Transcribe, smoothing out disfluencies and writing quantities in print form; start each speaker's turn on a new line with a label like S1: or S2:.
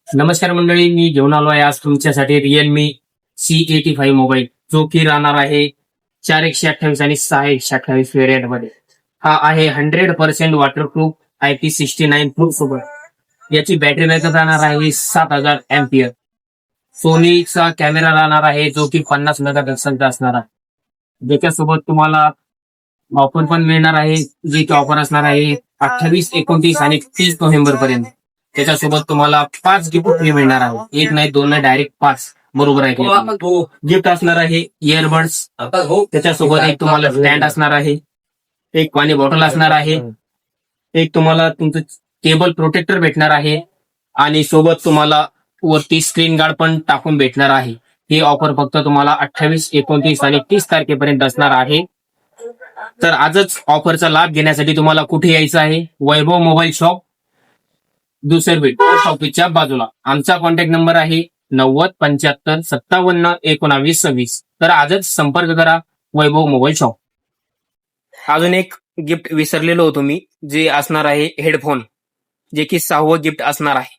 S1: नमस्कार मंडळी, मी घेऊन आलो आहे आज तुमच्यासाठी रिअलमी C85 मोबाईल, जो की राहणार आहे 4128 आणि 6128 व्हेरियंट मध्ये. हा आहे 100% वॉटरप्रूफ IP69 प्रूफ सोबत. याची बॅटरी बॅकअप राहणार आहे 7000 एम्पियर. सोनीचा कॅमेरा राहणार आहे जो की 50 मेगापिक्सलचा असणार आहे. ज्याच्यासोबत तुम्हाला ऑफर पण मिळणार आहे, जी की ऑफर असणार आहे 28, 29 आणि 30 नोव्हेंबर पर्यंत. त्याच्यासोबत तुम्हाला 5 गिफ्ट फ्री मिळणार आहे. एक नाही, दोन नाही, डायरेक्ट 5. बरोबर आहे. गिफ्ट असणार आहे इयरबड्स. त्याच्यासोबत एक तुम्हाला स्टँड असणार आहे, एक पाणी बॉटल असणार आहे, एक तुम्हाला तुमचं केबल प्रोटेक्टर भेटणार आहे आणि सोबत तुम्हाला वरती स्क्रीन गार्ड पण टाकून भेटणार आहे. ही ऑफर फक्त तुम्हाला 28, 29 आणि 30 तारखेपर्यंत असणार आहे. तर आजच ऑफरचा लाभ घेण्यासाठी तुम्हाला कुठे यायचं आहे? वैभव मोबाईल शॉप, दुसर बीट पोस्ट ऑफिसच्या बाजूला. आमचा कॉन्टॅक्ट नंबर आहे 9075571926. तर आजच संपर्क करा वैभव मोबाईल शॉप. अजून एक गिफ्ट विसरलेलो होतो मी, जे असणार आहे हेडफोन, जे की 6वं गिफ्ट असणार आहे.